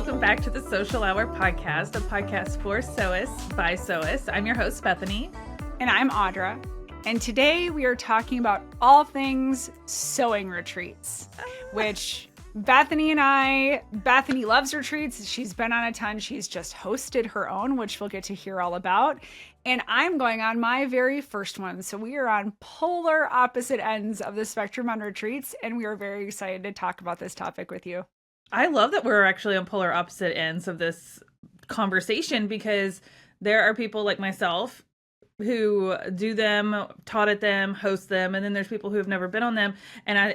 welcome back to the Sewcial Hour Podcast, a podcast for sewists by sewists. I'm your host, Bethany. And I'm Audra. And today we are talking about all things sewing retreats, which Bethany loves retreats. She's been on a ton. She's just hosted her own, which we'll get to hear all about. And I'm going on my very first one. So we are on polar opposite ends of the spectrum on retreats, and we are very excited to talk about this topic with you. I love that we're actually on polar opposite ends of this conversation because there are people like myself who do them, taught at them, host them, and then there's people who have never been on them. And I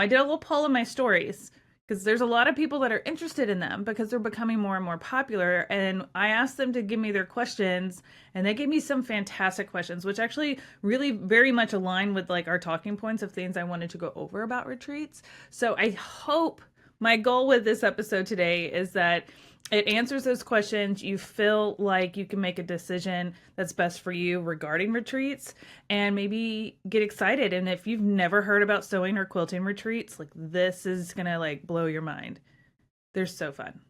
did a little poll in my stories because there's a lot of people that are interested in them because they're becoming more and more popular. And I asked them to give me their questions, and they gave me some fantastic questions, which actually really very much align with like our talking points of things I wanted to go over about retreats. So I hope my goal with this episode today is that it answers those questions. You feel like you can make a decision that's best for you regarding retreats and maybe get excited. And if you've never heard about sewing or quilting retreats, like this is going to like blow your mind. They're so fun.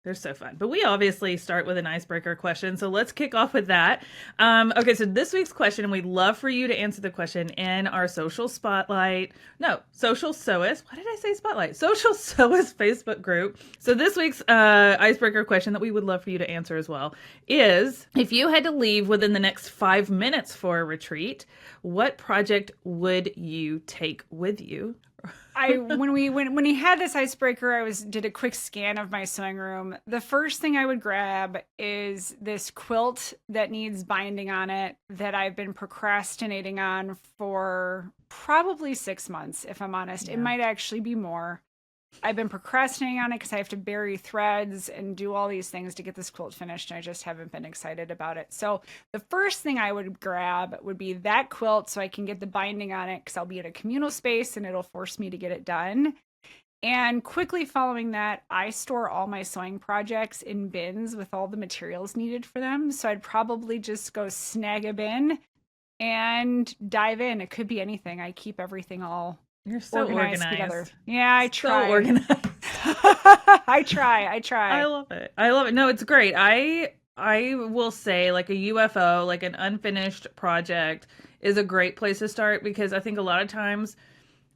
They're so fun. But we obviously start with an icebreaker question. So let's kick off with that. Okay, so this week's question, and we'd love for you to answer the question in our Social Spotlight. No, Social Sewist. Why did I say Spotlight? Social Sewist Facebook group. So this week's icebreaker question that we would love for you to answer as well is, if you had to leave within the next 5 minutes for a retreat, what project would you take with you? When we had this icebreaker, did a quick scan of my sewing room. The first thing I would grab is this quilt that needs binding on it that I've been procrastinating on for probably 6 months, if I'm honest. Yeah. It might actually be more. I've been procrastinating on it because I have to bury threads and do all these things to get this quilt finished, and I just haven't been excited about it. So the first thing I would grab would be that quilt so I can get the binding on it because I'll be in a communal space and it'll force me to get it done. And quickly following that, I store all my sewing projects in bins with all the materials needed for them. So I'd probably just go snag a bin and dive in. It could be anything. I keep everything all You're so organized. Together. Yeah, I try. So organized. I try. I love it. No, it's great. I will say like a UFO, like an unfinished project is a great place to start because I think a lot of times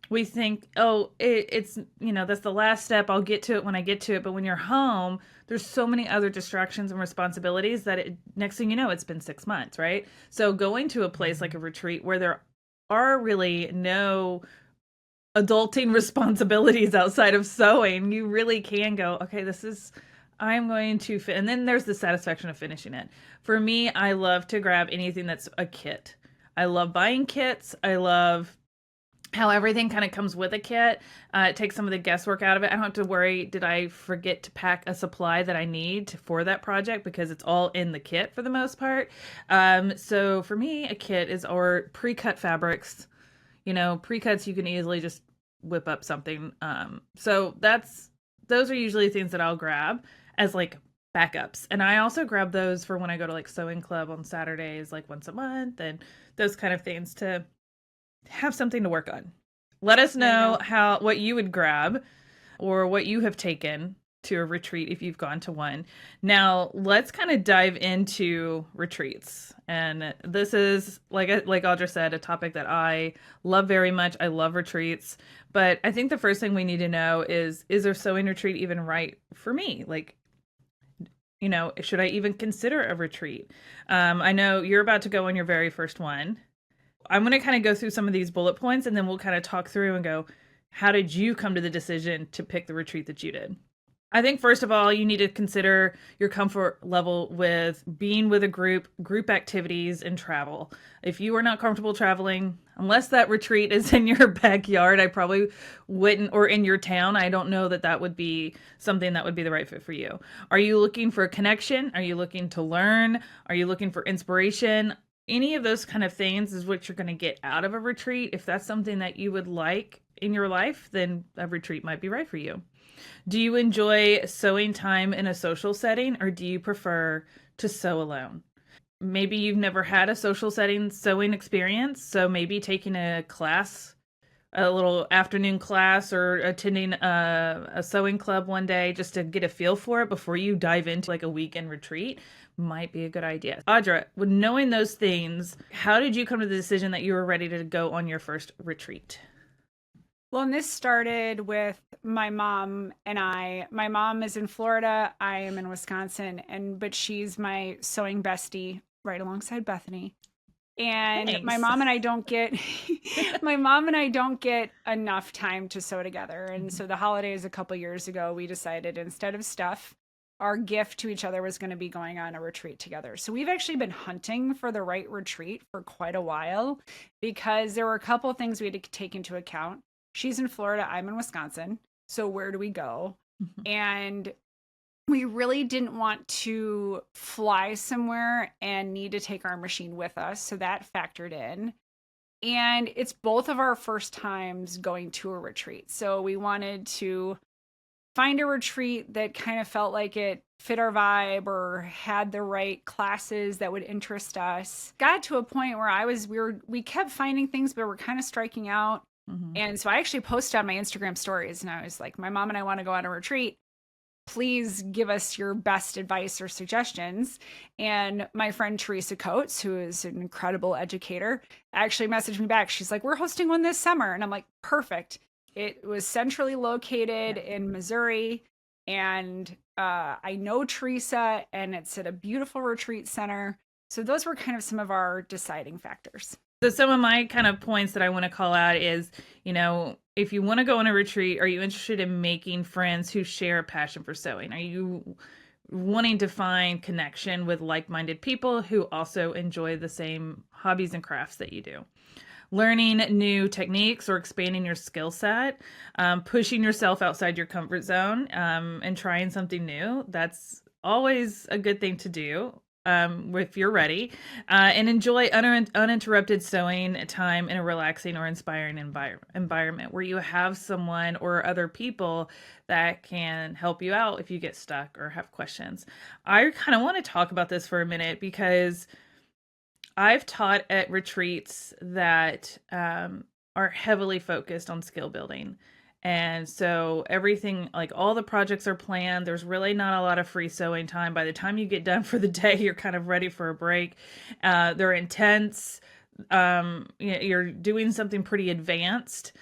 we think, oh, it's, that's the last step. I'll get to it when I get to it. But when you're home, there's so many other distractions and responsibilities that next thing you know, it's been 6 months, right? So going to a place like a retreat where there are really no adulting responsibilities outside of sewing, you really can go, okay, I'm going to fit. And then there's the satisfaction of finishing it. For me, I love to grab anything that's a kit. I love buying kits. I love how everything kind of comes with a kit. It takes some of the guesswork out of it. I don't have to worry, did I forget to pack a supply that I need for that project because it's all in the kit for the most part. So for me, a kit is or pre-cut fabrics. Pre-cuts, you can easily just whip up something. So those are usually things that I'll grab as like backups. And I also grab those for when I go to like sewing club on Saturdays, like once a month, and those kind of things to have something to work on. Let us know what you would grab or what you have taken to a retreat if you've gone to one. Now let's kind of dive into retreats. And this is, like Audra said, a topic that I love very much. I love retreats, but I think the first thing we need to know is a sewing retreat even right for me? Like, should I even consider a retreat? I know you're about to go on your very first one. I'm going to kind of go through some of these bullet points and then we'll kind of talk through and go, how did you come to the decision to pick the retreat that you did? I think first of all, you need to consider your comfort level with being with a group activities, and travel. If you are not comfortable traveling, unless that retreat is in your backyard, I probably wouldn't, or in your town, I don't know that would be something that would be the right fit for you. Are you looking for a connection? Are you looking to learn? Are you looking for inspiration? Any of those kind of things is what you're going to get out of a retreat. If that's something that you would like in your life, then a retreat might be right for you. Do you enjoy sewing time in a social setting, or do you prefer to sew alone? Maybe you've never had a social setting sewing experience, so maybe taking a class a little afternoon class or attending a sewing club one day just to get a feel for it before you dive into like a weekend retreat might be a good idea. Audra, with knowing those things, how did you come to the decision that you were ready to go on your first retreat? Well, and this started with my mom and I. My mom is in Florida. I am in Wisconsin, but she's my sewing bestie right alongside Bethany. And my Thanks. mom and I don't get my mom and I don't get enough time to sew together. And so the holidays a couple years ago, we decided instead of stuff, our gift to each other was going to be going on a retreat together. So we've actually been hunting for the right retreat for quite a while because there were a couple of things we had to take into account. She's in Florida, I'm in Wisconsin. So where do we go? And we really didn't want to fly somewhere and need to take our machine with us. So that factored in. And it's both of our first times going to a retreat. So we wanted to find a retreat that kind of felt like it fit our vibe or had the right classes that would interest us. Got to a point where we kept finding things, but we're kind of striking out. And so I actually posted on my Instagram stories and I was like, my mom and I want to go on a retreat. Please give us your best advice or suggestions. And my friend Teresa Coates, who is an incredible educator, actually messaged me back. She's like, we're hosting one this summer. And I'm like, perfect. It was centrally located in Missouri. And I know Teresa, and it's at a beautiful retreat center. So those were kind of some of our deciding factors. So some of my kind of points that I want to call out is, if you want to go on a retreat, are you interested in making friends who share a passion for sewing? Are you wanting to find connection with like-minded people who also enjoy the same hobbies and crafts that you do? Learning new techniques or expanding your skill set, pushing yourself outside your comfort zone, and trying something new. That's always a good thing to do. If you're ready, and enjoy uninterrupted sewing time in a relaxing or inspiring environment where you have someone or other people that can help you out if you get stuck or have questions. I kind of want to talk about this for a minute because I've taught at retreats that are heavily focused on skill building. And so everything, like all the projects are planned. There's really not a lot of free sewing time. By the time you get done for the day, you're kind of ready for a break. They're intense. You're doing something pretty advanced.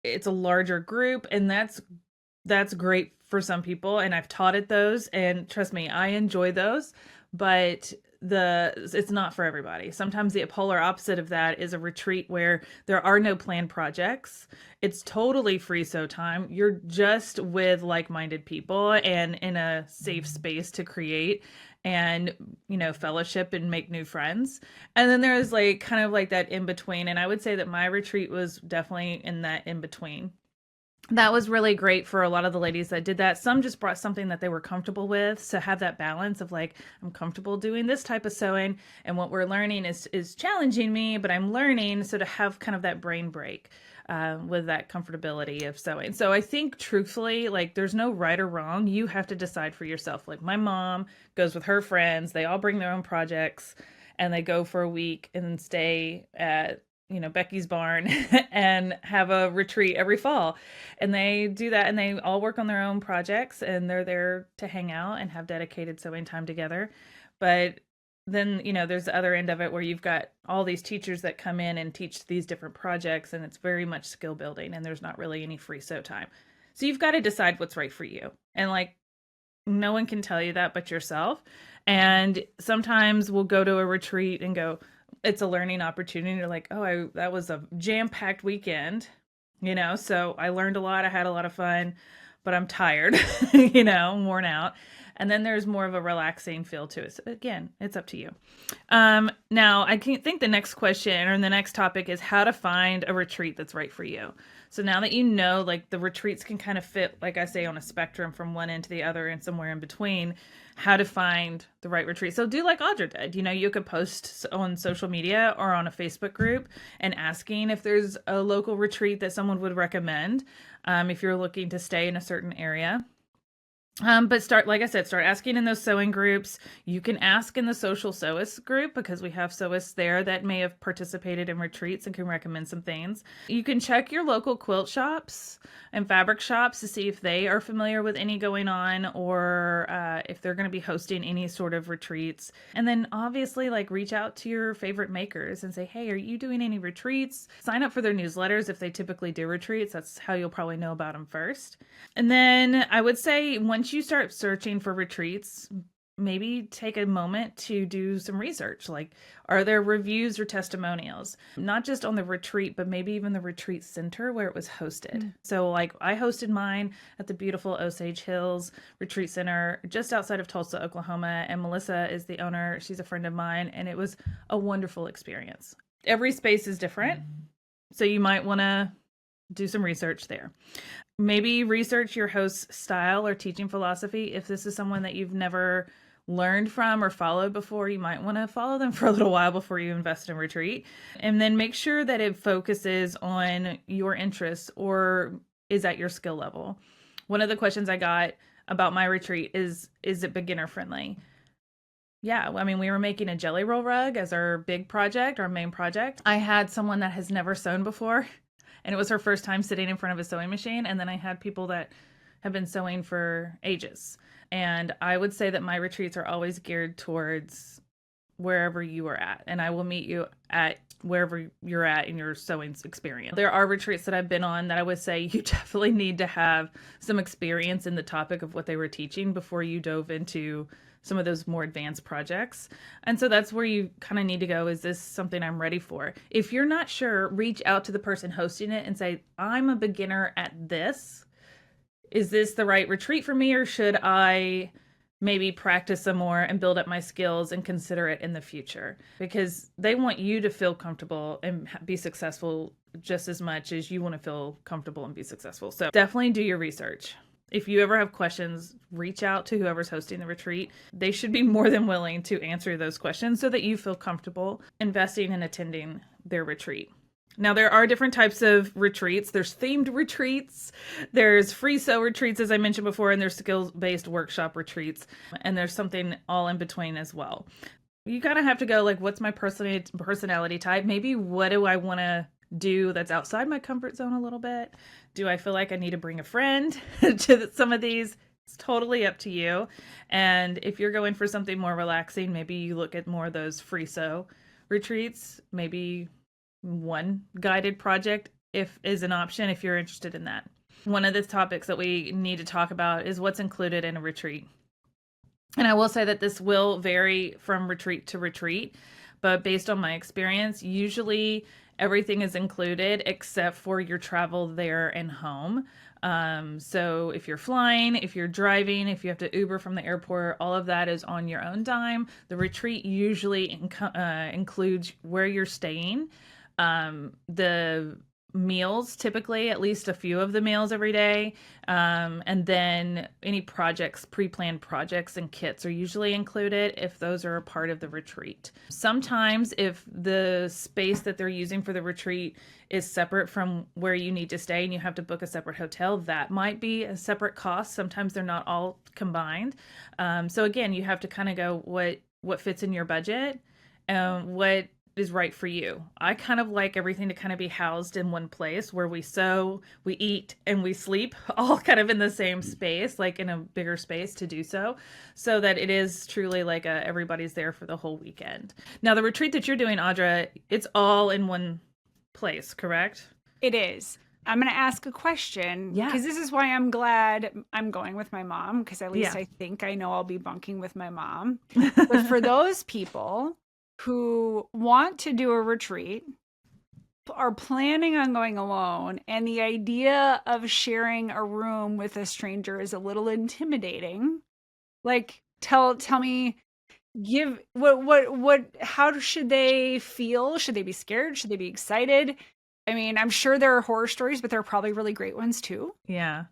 It's a larger group, and that's great for some people. And I've taught at those, and trust me, I enjoy those. But it's not for everybody. Sometimes the polar opposite of that is a retreat where there are no planned projects. It's totally free sew time. You're just with like-minded people and in a safe space to create and, fellowship and make new friends. And then there's like kind of like that in between. And I would say that my retreat was definitely in that in between. That was really great for a lot of the ladies that did that. Some just brought something that they were comfortable with. So have that balance of like, I'm comfortable doing this type of sewing, and what we're learning is challenging me, but I'm learning. So to have kind of that brain break with that comfortability of sewing. So I think truthfully, like there's no right or wrong. You have to decide for yourself. Like my mom goes with her friends. They all bring their own projects and they go for a week and stay at Becky's barn and have a retreat every fall. And they do that and they all work on their own projects and they're there to hang out and have dedicated sewing time together. But then, there's the other end of it where you've got all these teachers that come in and teach these different projects, and it's very much skill building and there's not really any free sew time. So you've got to decide what's right for you. And like, no one can tell you that but yourself. And sometimes we'll go to a retreat and go, it's a learning opportunity. You're like, that was a jam-packed weekend, so I learned a lot. I had a lot of fun, but I'm tired, worn out. And then there's more of a relaxing feel to it. So again, it's up to you. Now I think the next question or the next topic is how to find a retreat that's right for you. So now that like the retreats can kind of fit, like I say, on a spectrum from one end to the other and somewhere in between, how to find the right retreat. So do like Audra did. You could post on social media or on a Facebook group and asking if there's a local retreat that someone would recommend if you're looking to stay in a certain area. But start, like I said, start asking in those sewing groups. You can ask in the social sewist group because we have sewists there that may have participated in retreats and can recommend some things. You can check your local quilt shops and fabric shops to see if they are familiar with any going on, or if they're going to be hosting any sort of retreats. And then obviously, like, reach out to your favorite makers and say, hey, are you doing any retreats? Sign up for their newsletters if they typically do retreats. That's how you'll probably know about them first. And then I would say once you start searching for retreats, maybe take a moment to do some research. Like, are there reviews or testimonials? Not just on the retreat, but maybe even the retreat center where it was hosted. So like, I hosted mine at the beautiful Osage Hills Retreat Center just outside of Tulsa, Oklahoma. And Melissa is the owner. She's a friend of mine. And it was a wonderful experience. Every space is different, so you might want to do some research there. Maybe research your host's style or teaching philosophy. If this is someone that you've never learned from or followed before, you might want to follow them for a little while before you invest in a retreat. And then make sure that it focuses on your interests or is at your skill level. One of the questions I got about my retreat is it beginner friendly? Yeah, I mean, we were making a jelly roll rug as our big project, our main project. I had someone that has never sewn before, and it was her first time sitting in front of a sewing machine. And then I had people that have been sewing for ages. And I would say that my retreats are always geared towards wherever you are at. And I will meet you at wherever you're at in your sewing experience. There are retreats that I've been on that I would say you definitely need to have some experience in the topic of what they were teaching before you dove into some of those more advanced projects. And so that's where you kind of need to go, is this something I'm ready for? If you're not sure, reach out to the person hosting it and say, I'm a beginner at this. Is this the right retreat for me, or should I maybe practice some more and build up my skills and consider it in the future? Because they want you to feel comfortable and be successful just as much as you want to feel comfortable and be successful. So definitely do your research. If you ever have questions, reach out to whoever's hosting the retreat. They should be more than willing to answer those questions so that you feel comfortable investing and attending their retreat. Now, there are different types of retreats. There's themed retreats, there's free sew retreats, as I mentioned before, and there's skills-based workshop retreats, and there's something all in between as well. You kind of have to go, like, what's my personality type? Maybe what do I want to do that's outside my comfort zone a little bit? Do I feel like I need to bring a friend to some of these? It's totally up to you. And if you're going for something more relaxing, maybe you look at more of those free sew retreats. Maybe one guided project is an option if you're interested in that. One of the topics that we need to talk about is what's included in a retreat. And I will say that this will vary from retreat to retreat, but based on my experience, usually everything is included except for your travel there and home. So if you're flying, if you're driving, if you have to Uber from the airport, all of that is on your own dime. The retreat usually includes where you're staying, the meals, typically at least a few of the meals every day, and then any projects, pre-planned projects and kits are usually included if those are a part of the retreat. Sometimes if the space that they're using for the retreat is separate from where you need to stay and you have to book a separate hotel, that might be a separate cost. Sometimes they're not all combined. So again, you have to kind of go what fits in your budget, what is right for you. I kind of like everything to kind of be housed in one place where we sew, we eat, and we sleep all kind of in the same space, like in a bigger space to do so that it is truly like everybody's there for the whole weekend. Now, the retreat that you're doing, Audra, it's all in one place, correct? It is. I'm going to ask a question because this is why I'm glad I'm going with my mom, because at least I think I know I'll be bunking with my mom. But for those people who want to do a retreat, are planning on going alone, and the idea of sharing a room with a stranger is a little intimidating, like tell me, give what how should they feel? Should they be scared? Should they be excited? I mean, I'm sure there are horror stories, but there are probably really great ones too. Yeah.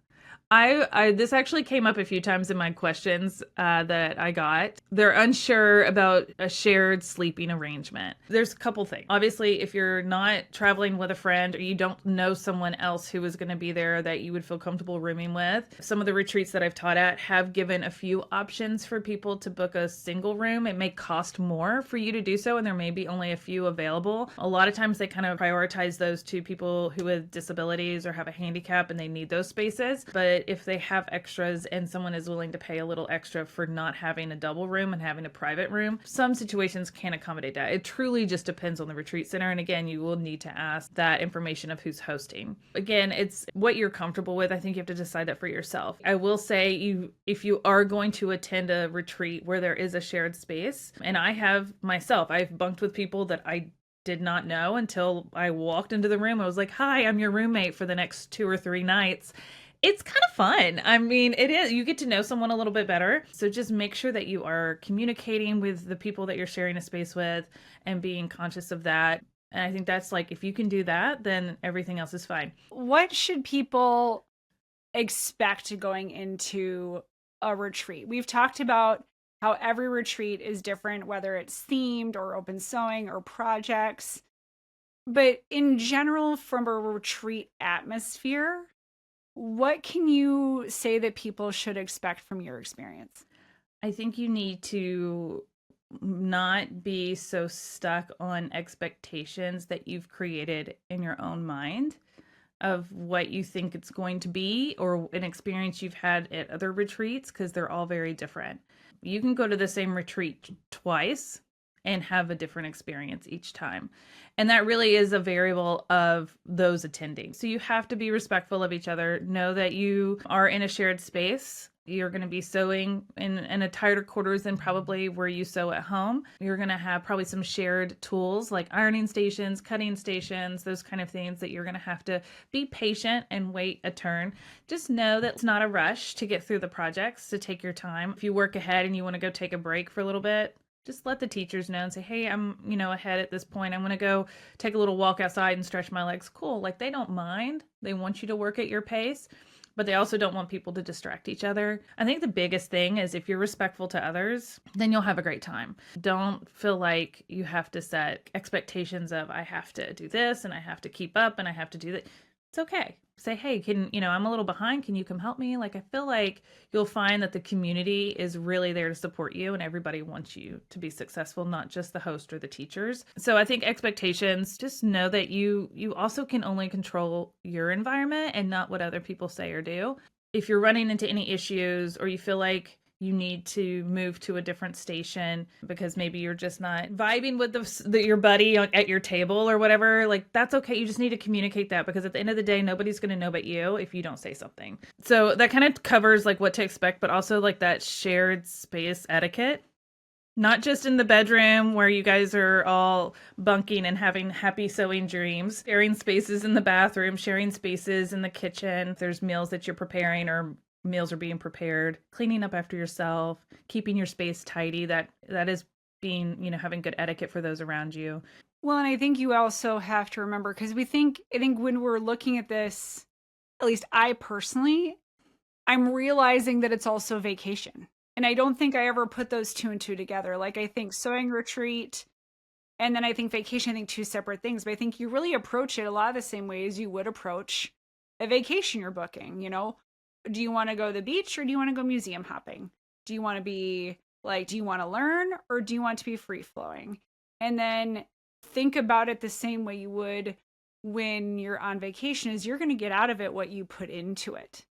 I this actually came up a few times in my questions that I got. They're unsure about a shared sleeping arrangement. There's a couple things. Obviously, if you're not traveling with a friend or you don't know someone else who is going to be there that you would feel comfortable rooming with, some of the retreats that I've taught at have given a few options for people to book a single room. It may cost more for you to do so, and there may be only a few available. A lot of times they kind of prioritize those to people who have disabilities or have a handicap and they need those spaces. But if they have extras and someone is willing to pay a little extra for not having a double room and having a private room, some situations can accommodate that. It truly just depends on the retreat center. And again, you will need to ask that information of who's hosting. Again, it's what you're comfortable with. I think you have to decide that for yourself. I will say if you are going to attend a retreat where there is a shared space, and I have myself, I've bunked with people that I did not know until I walked into the room. I was like, hi, I'm your roommate for the next 2 or 3 nights. It's kind of fun. I mean, it is. You get to know someone a little bit better. So just make sure that you are communicating with the people that you're sharing a space with and being conscious of that. And I think that's like, if you can do that, then everything else is fine. What should people expect going into a retreat? We've talked about how every retreat is different, whether it's themed or open sewing or projects. But in general, from a retreat atmosphere, what can you say that people should expect from your experience? I think you need to not be so stuck on expectations that you've created in your own mind of what you think it's going to be or an experience you've had at other retreats, because they're all very different. You can go to the same retreat twice and have a different experience each time. And that really is a variable of those attending. So you have to be respectful of each other. Know that you are in a shared space. You're going to be sewing in a tighter quarters than probably where you sew at home. You're going to have probably some shared tools like ironing stations, cutting stations, those kind of things that you're going to have to be patient and wait a turn. Just know that it's not a rush to get through the projects, to take your time. If you work ahead and you want to go take a break for a little bit, just let the teachers know and say, hey, I'm, ahead at this point. I'm going to go take a little walk outside and stretch my legs. Cool. Like, they don't mind. They want you to work at your pace, but they also don't want people to distract each other. I think the biggest thing is if you're respectful to others, then you'll have a great time. Don't feel like you have to set expectations of, I have to do this and I have to keep up and I have to do that. It's okay. Say, hey, I'm a little behind. Can you come help me? Like, I feel like you'll find that the community is really there to support you and everybody wants you to be successful, not just the host or the teachers. So I think expectations, just know that you also can only control your environment and not what other people say or do. If you're running into any issues or you feel like you need to move to a different station because maybe you're just not vibing with your buddy at your table or whatever, like, that's okay. You just need to communicate that, because at the end of the day, nobody's going to know but you if you don't say something. So that kind of covers like what to expect, but also like that shared space etiquette. Not just in the bedroom where you guys are all bunking and having happy sewing dreams, sharing spaces in the bathroom, sharing spaces in the kitchen. If there's meals that you're preparing or meals are being prepared, cleaning up after yourself, keeping your space tidy. That is being, having good etiquette for those around you. Well, and I think you also have to remember, because I think when we're looking at this, at least I personally, I'm realizing that it's also vacation. And I don't think I ever put those 2 and 2 together. Like, I think sewing retreat and then I think vacation, I think 2 separate things. But I think you really approach it a lot of the same way as you would approach a vacation you're booking. Do you want to go to the beach or do you want to go museum hopping? Do you want to be like, do you want to learn or do you want to be free flowing? And then think about it the same way you would when you're on vacation, is you're going to get out of it what you put into it.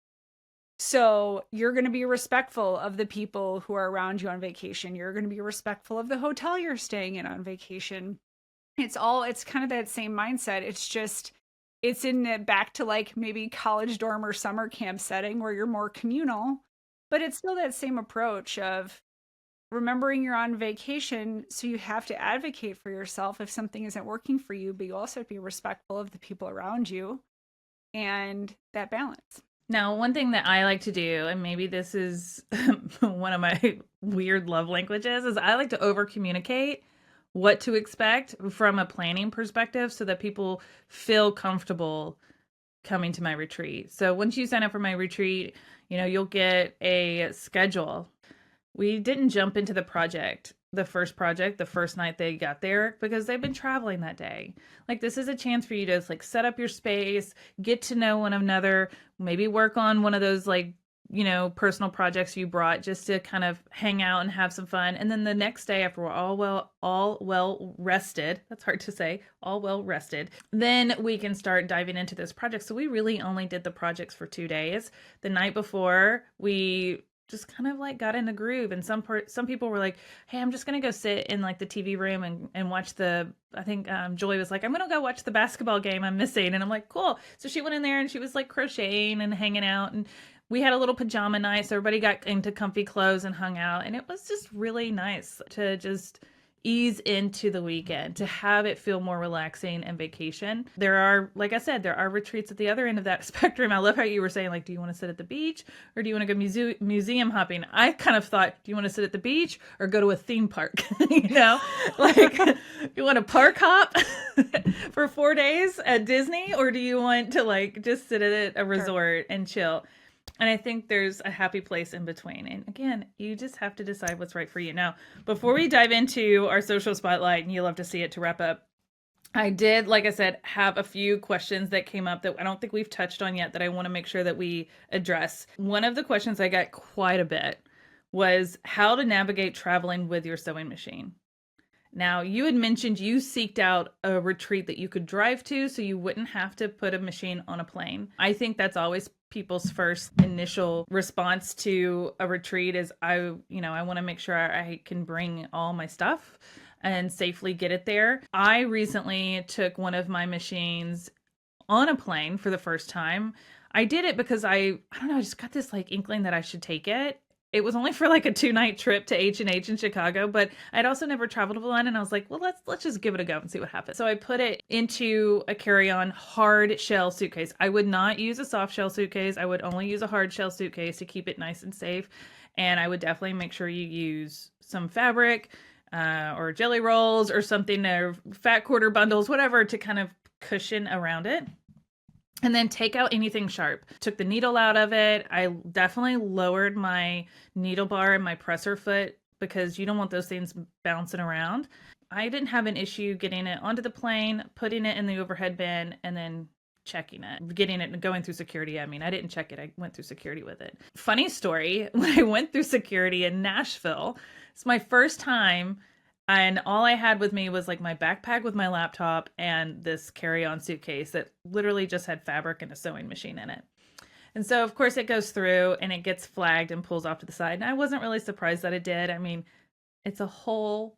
So you're going to be respectful of the people who are around you on vacation. You're going to be respectful of the hotel you're staying in on vacation. It's kind of that same mindset. It's in the back to like maybe college dorm or summer camp setting where you're more communal, but it's still that same approach of remembering you're on vacation. So you have to advocate for yourself if something isn't working for you, but you also have to be respectful of the people around you and that balance. Now, one thing that I like to do, and maybe this is one of my weird love languages, is I like to over communicate what to expect from a planning perspective so that people feel comfortable coming to my retreat. So once you sign up for my retreat, you'll get a schedule. We didn't jump into the first night they got there, because they've been traveling that day. Like, this is a chance for you to like set up your space, get to know one another, maybe work on one of those like, personal projects you brought, just to kind of hang out and have some fun. And then the next day, after we're all well rested, that's hard to say, all well rested, then we can start diving into this project. So we really only did the projects for 2 days. The night before, we just kind of like got in the groove, and some people were like, hey, I'm just gonna go sit in like the TV room and watch I think Joy was like, I'm gonna go watch the basketball game I'm missing, and I'm like, cool. So she went in there and she was like crocheting and hanging out, and we had a little pajama night, so everybody got into comfy clothes and hung out, and it was just really nice to just ease into the weekend, to have it feel more relaxing and vacation. There are, like I said, there are retreats at the other end of that spectrum. I love how you were saying, like, do you want to sit at the beach or do you want to go museum hopping? I kind of thought, do you want to sit at the beach or go to a theme park? Like, you want to park hop for 4 days at Disney, or do you want to like just sit at a resort and chill? And I think there's a happy place in between. And again, you just have to decide what's right for you. Now, before we dive into our social spotlight, and you'll love to see it to wrap up, I did, like I said, have a few questions that came up that I don't think we've touched on yet that I want to make sure that we address. One of the questions I got quite a bit was how to navigate traveling with your sewing machine. Now, you had mentioned you seeked out a retreat that you could drive to so you wouldn't have to put a machine on a plane. I think that's always people's first initial response to a retreat is I want to make sure I can bring all my stuff and safely get it there. I recently took one of my machines on a plane for the first time. I did it because I don't know, I just got this like inkling that I should take it. It was only for like a 2-night trip to H&H in Chicago, but I'd also never traveled with one, and I was like, well, let's just give it a go and see what happens. So I put it into a carry-on hard shell suitcase. I would not use a soft shell suitcase. I would only use a hard shell suitcase to keep it nice and safe. And I would definitely make sure you use some fabric or jelly rolls or something, or fat quarter bundles, whatever, to kind of cushion around it. And then take out anything sharp. Took the needle out of it. I definitely lowered my needle bar and my presser foot because you don't want those things bouncing around. I didn't have an issue getting it onto the plane, putting it in the overhead bin, and then checking it, getting it and going through security. I mean, I didn't check it. I went through security with it. Funny story, when I went through security in Nashville, it's my first time. And all I had with me was like my backpack with my laptop and this carry-on suitcase that literally just had fabric and a sewing machine in it. And so, of course, it goes through and it gets flagged and pulls off to the side. And I wasn't really surprised that it did. I mean, it's a whole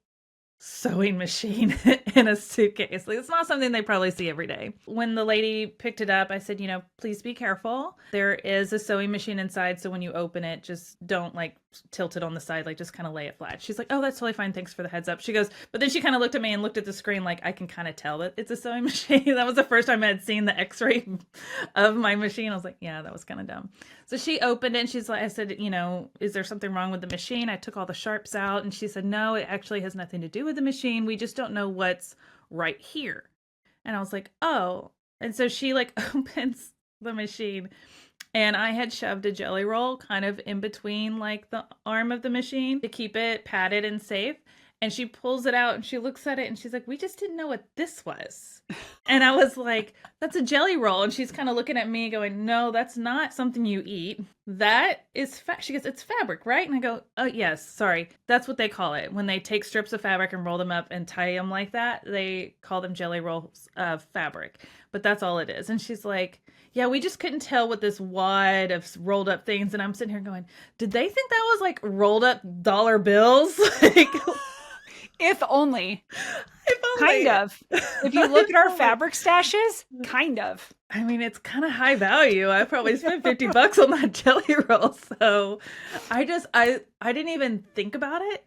sewing machine in a suitcase. Like, it's not something they probably see every day. When the lady picked it up, I said, please be careful. There is a sewing machine inside, so when you open it, just don't like tilt it on the side, like just kind of lay it flat. She's like, oh, that's totally fine. Thanks for the heads up. She goes, but then she kind of looked at me and looked at the screen like I can kind of tell that it's a sewing machine. That was the first time I had seen the x-ray of my machine. I was like, yeah, that was kind of dumb. So she opened it and she's like, I said, is there something wrong with the machine? I took all the sharps out, and she said, no, it actually has nothing to do with the machine. We just don't know what's right here. And I was like, oh. And so she like opens the machine, and I had shoved a jelly roll kind of in between like the arm of the machine to keep it padded and safe. And she pulls it out and she looks at it and she's like, we just didn't know what this was. And I was like, that's a jelly roll. And she's kind of looking at me going, no, that's not something you eat. That is she goes, it's fabric, right? And I go, oh, yes, sorry. That's what they call it. When they take strips of fabric and roll them up and tie them like that, they call them jelly rolls of fabric. But that's all it is. And she's like, yeah, we just couldn't tell with this wad of rolled up things. And I'm sitting here going, did they think that was like rolled up dollar bills? Like, if only. If only. Kind of. If you look at our fabric stashes, kind of. I mean, it's kind of high value. I probably spent $50 on that jelly roll. So I didn't even think about it.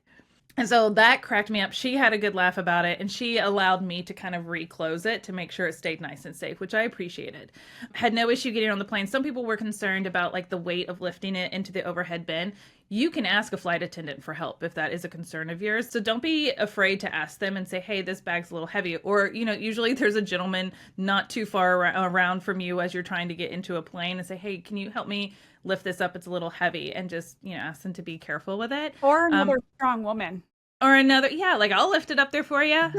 And so that cracked me up. She had a good laugh about it, and she allowed me to kind of reclose it to make sure it stayed nice and safe, which I appreciated. Had no issue getting on the plane. Some people were concerned about like the weight of lifting it into the overhead bin. You can ask a flight attendant for help if that is a concern of yours. So don't be afraid to ask them and say, hey, this bag's a little heavy. Or, usually there's a gentleman not too far around from you as you're trying to get into a plane and say, hey, can you help me lift this up? It's a little heavy, and just, ask them to be careful with it. Or another strong woman. Or another, yeah, like I'll lift it up there for you.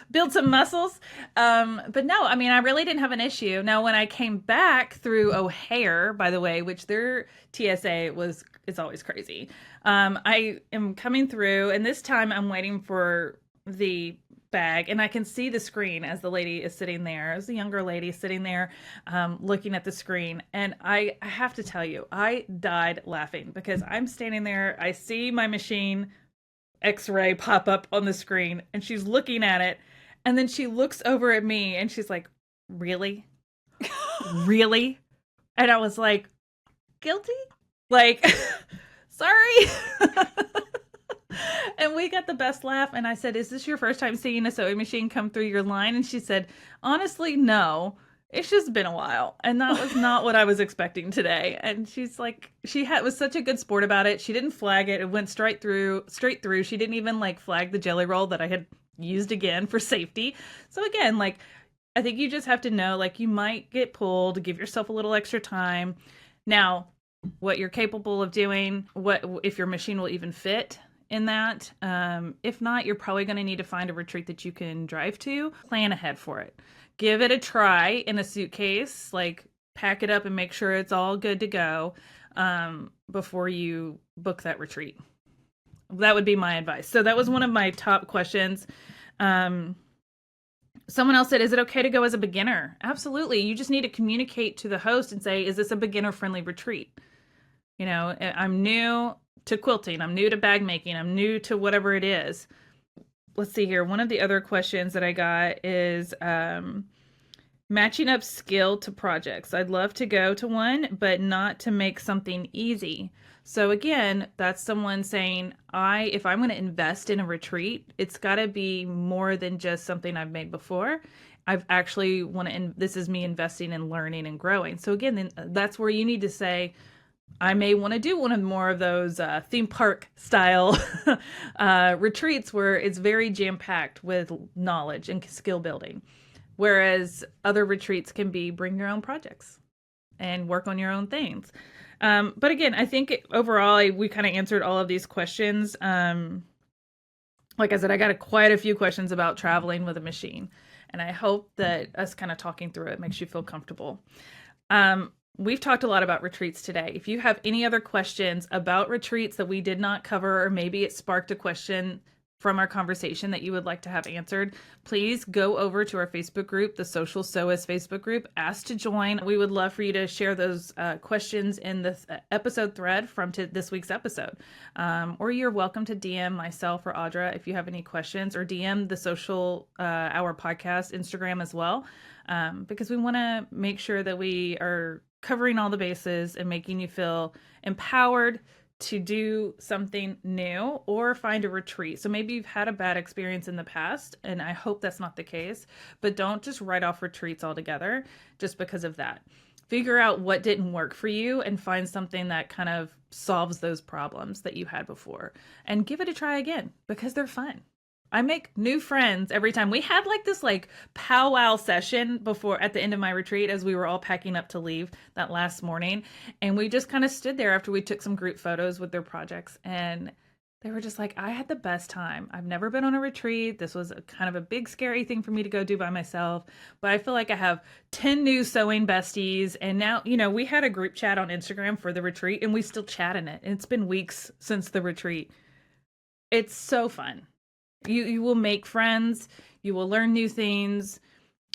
Build some muscles. But no, I mean, I really didn't have an issue. Now, when I came back through O'Hare, by the way, which their TSA is always crazy. I am coming through, and this time I'm waiting for the bag, and I can see the screen as the lady is sitting there, as the younger lady sitting there, looking at the screen. And I have to tell you, I died laughing because I'm standing there, I see my machine X-ray pop up on the screen, and she's looking at it, and then she looks over at me and she's like, really? Really? And I was like, guilty? Like, sorry. And we got the best laugh. And I said, is this your first time seeing a sewing machine come through your line? And she said, honestly, no. It's just been a while. And that was not what I was expecting today. And she's like, was such a good sport about it. She didn't flag it. It went straight through. She didn't even like flag the jelly roll that I had used again for safety. So again, like, I think you just have to know, like, you might get pulled, give yourself a little extra time. Now, what you're capable of doing, what if your machine will even fit in that. If not, you're probably going to need to find a retreat that you can drive to. Plan ahead for it. Give it a try in a suitcase, like pack it up and make sure it's all good to go before you book that retreat. That would be my advice. So that was one of my top questions. Someone else said, is it okay to go as a beginner? Absolutely. You just need to communicate to the host and say, is this a beginner-friendly retreat? I'm new to quilting. I'm new to bag making. I'm new to whatever it is. Let's see here. One of the other questions that I got is matching up skill to projects. I'd love to go to one, but not to make something easy. So again, that's someone saying, if I'm going to invest in a retreat, it's got to be more than just something I've made before. I've actually this is me investing in learning and growing. So again, then that's where you need to say, I may want to do one of more of those theme park style retreats where it's very jam-packed with knowledge and skill building. Whereas other retreats can be bring your own projects and work on your own things. But again, I think overall, we kind of answered all of these questions. Like I said, I got quite a few questions about traveling with a machine. And I hope that us kind of talking through it makes you feel comfortable. We've talked a lot about retreats today. If you have any other questions about retreats that we did not cover, or maybe it sparked a question from our conversation that you would like to have answered, please go over to our Facebook group, the Social Sewist Facebook group. Ask to join. We would love for you to share those questions in the episode thread from this week's episode. Or you're welcome to DM myself or Audra if you have any questions, or DM the Sewcial Hour Podcast Instagram as well, because we want to make sure that we are covering all the bases and making you feel empowered to do something new or find a retreat. So maybe you've had a bad experience in the past, and I hope that's not the case, but don't just write off retreats altogether just because of that. Figure out what didn't work for you and find something that kind of solves those problems that you had before, and give it a try again because they're fun. I make new friends every time. We had like this like powwow session before at the end of my retreat as we were all packing up to leave that last morning. And we just kind of stood there after we took some group photos with their projects. And they were just like, I had the best time. I've never been on a retreat. This was kind of a big, scary thing for me to go do by myself. But I feel like I have 10 new sewing besties. And now, we had a group chat on Instagram for the retreat, and we still chat in it. And it's been weeks since the retreat. It's so fun. You will make friends, you will learn new things,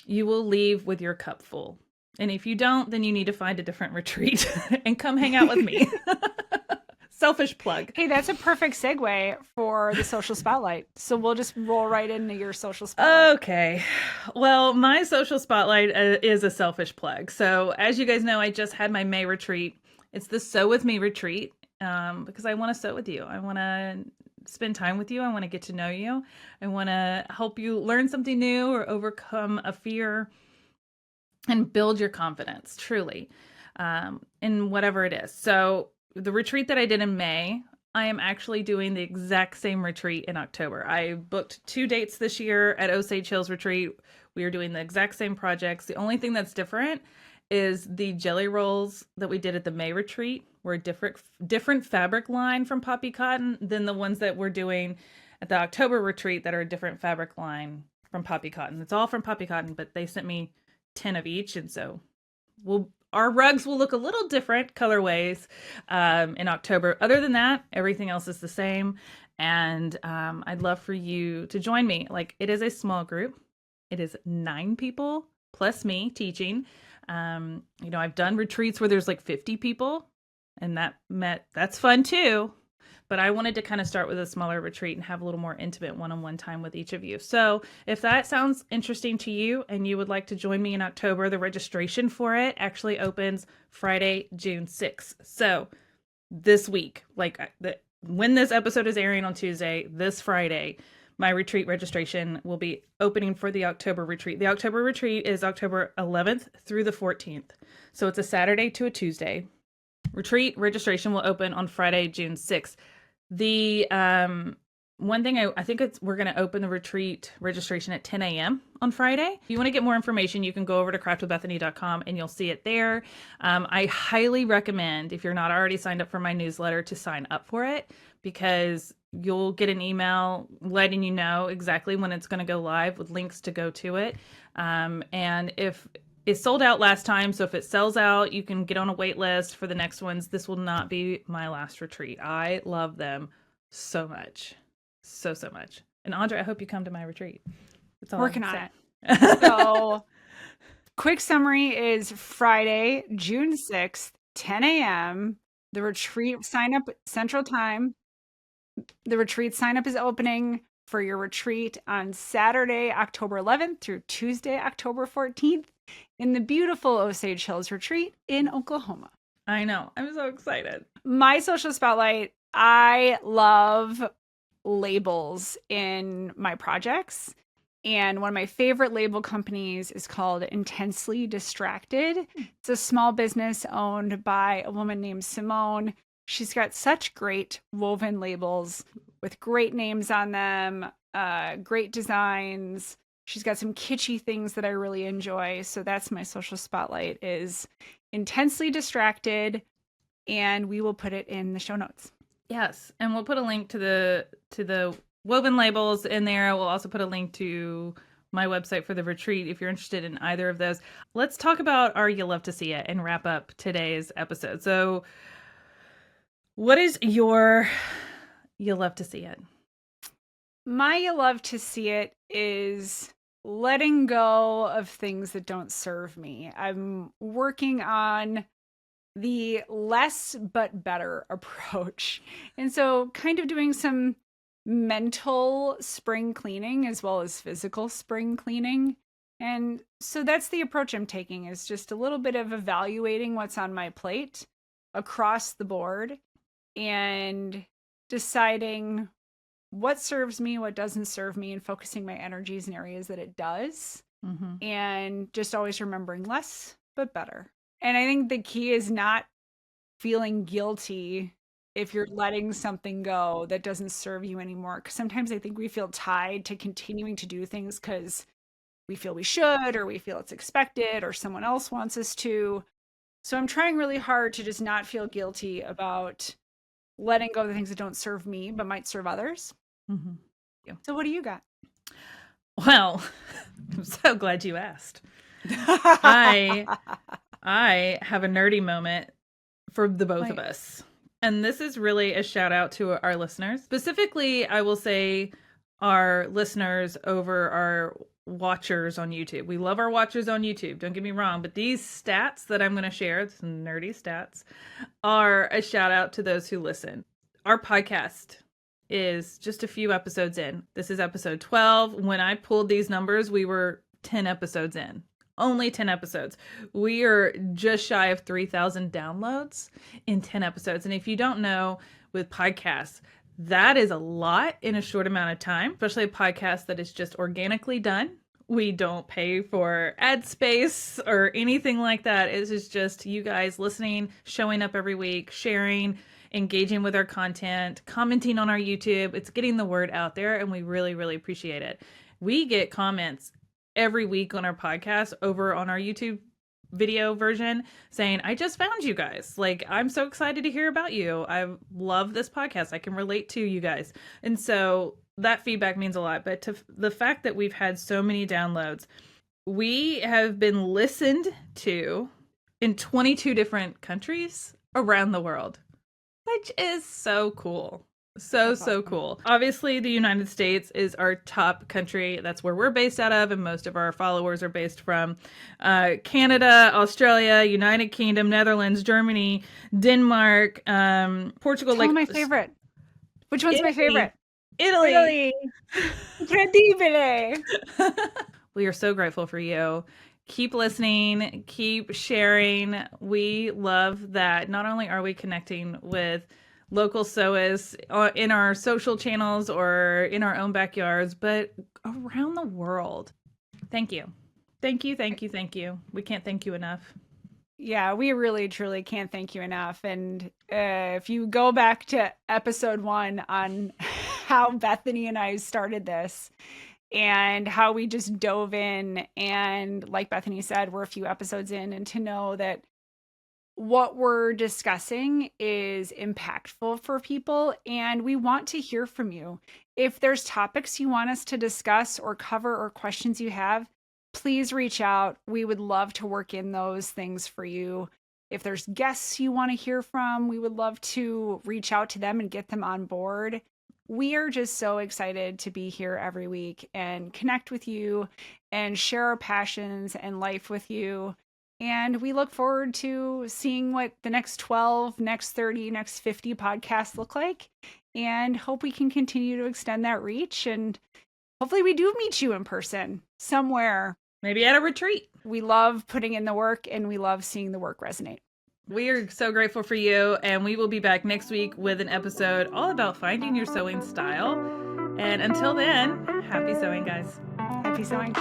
you will leave with your cup full. And if you don't, then you need to find a different retreat and come hang out with me. Selfish plug. Hey, that's a perfect segue for the social spotlight. So we'll just roll right into your social spotlight. Okay. Well, my social spotlight is a selfish plug. So as you guys know, I just had my May retreat. It's the Sew With Me retreat because I want to sew with you. I want to spend time with you. I want to get to know you. I want to help you learn something new or overcome a fear and build your confidence, truly, in whatever it is. So the retreat that I did in May, I am actually doing the exact same retreat in October. I booked 2 dates this year at Osage Hills Retreat. We are doing the exact same projects. The only thing that's different is the jelly rolls that we did at the May retreat were a different fabric line from Poppy Cotton than the ones that we're doing at the October retreat that are a different fabric line from Poppy Cotton. It's all from Poppy Cotton, but they sent me 10 of each, and so our rugs will look a little different colorways in October. Other than that, everything else is the same, and I'd love for you to join me. Like, it is a small group. It is 9 people plus me teaching. I've done retreats where there's like 50 people, and that's fun too. But I wanted to kind of start with a smaller retreat and have a little more intimate one-on-one time with each of you. So if that sounds interesting to you and you would like to join me in October, the registration for it actually opens Friday, June 6th. So this week, when this episode is airing on Tuesday, this Friday, my retreat registration will be opening for the October retreat. The October retreat is October 11th through the 14th. So it's a Saturday to a Tuesday. Retreat registration will open on Friday, June 6th. The one thing I think we're going to open the retreat registration at 10 a.m. on Friday. If you want to get more information, you can go over to craftwithbethany.com and you'll see it there. I highly recommend, if you're not already signed up for my newsletter, to sign up for it, because you'll get an email letting you know exactly when it's going to go live with links to go to it. And if it sold out last time, so if it sells out, you can get on a wait list for the next ones. This will not be my last retreat. I love them so much. So much. And Andrea, I hope you come to my retreat. It's all working on it. So, quick summary is Friday, June 6th, 10 a.m. The retreat sign up Central Time. The retreat sign up is opening for your retreat on Saturday, October 11th through Tuesday, October 14th in the beautiful Osage Hills Retreat in Oklahoma. I know. I'm so excited. My social spotlight, I love labels in my projects. And one of my favorite label companies is called Intensely Distracted. It's a small business owned by a woman named Simone. She's got such great woven labels with great names on them, great designs. She's got some kitschy things that I really enjoy. So that's my social spotlight, is Intensely Distracted, and we will put it in the show notes. Yes, and we'll put a link to the woven labels in there. We'll also put a link to my website for the retreat if you're interested in either of those. Let's talk about our You Love to See It and wrap up today's episode. So what is your You Love to See It? My You Love to See It is letting go of things that don't serve me. I'm working on the less but better approach. And so kind of doing some mental spring cleaning as well as physical spring cleaning. And so that's the approach I'm taking, is just a little bit of evaluating what's on my plate across the board and deciding what serves me, what doesn't serve me, and focusing my energies in areas that it does. Mm-hmm. And just always remembering less but better. And I think the key is not feeling guilty if you're letting something go that doesn't serve you anymore. Because sometimes I think we feel tied to continuing to do things because we feel we should, or we feel it's expected, or someone else wants us to. So I'm trying really hard to just not feel guilty about letting go of the things that don't serve me but might serve others. Mm-hmm. Yeah. So what do you got? Well, I'm so glad you asked. I have a nerdy moment for the both of us. And this is really a shout out to our listeners. Specifically, I will say our listeners over our watchers on YouTube. We love our watchers on YouTube, don't get me wrong, but these stats that I'm going to share, some nerdy stats, are a shout out to those who listen. Our podcast is just a few episodes in. This is episode 12. When I pulled these numbers, we were 10 episodes in. Only 10 episodes. We are just shy of 3,000 downloads in 10 episodes. And if you don't know, with podcasts, That is a lot in a short amount of time, especially a podcast that is just organically done. We don't pay for ad space or anything like that. It is just you guys listening, showing up every week, sharing, engaging with our content, commenting on our YouTube. It's getting the word out there, and we really, really appreciate it. We get comments every week on our podcast over on our YouTube video version saying, I just found you guys. Like, I'm so excited to hear about you. I love this podcast. I can relate to you guys. And so that feedback means a lot. But to the fact that we've had so many downloads, we have been listened to in 22 different countries around the world, which is so cool. So cool. Obviously, the United States is our top country. That's where we're based out of, and most of our followers are based from Canada, Australia, United Kingdom, Netherlands, Germany, Denmark, Portugal. Tell my favorite. Which one's my favorite? Italy. Incredibile. We are so grateful for you. Keep listening, keep sharing. We love that not only are we connecting with local SOAs in our social channels or in our own backyards, but around the world. Thank you. Thank you, thank you, thank you. We can't thank you enough. Yeah, we really, truly can't thank you enough. And if you go back to episode 1 on how Bethany and I started this and how we just dove in, and like Bethany said, we're a few episodes in, and to know that what we're discussing is impactful for people, and we want to hear from you. If there's topics you want us to discuss or cover or questions you have, please reach out. We would love to work in those things for you. If there's guests you want to hear from, we would love to reach out to them and get them on board. We are just so excited to be here every week and connect with you and share our passions and life with you. And we look forward to seeing what the next 12, next 30, next 50 podcasts look like, and hope we can continue to extend that reach. And hopefully we do meet you in person somewhere. Maybe at a retreat. We love putting in the work, and we love seeing the work resonate. We are so grateful for you, and we will be back next week with an episode all about finding your sewing style. And until then, happy sewing, guys. Happy sewing.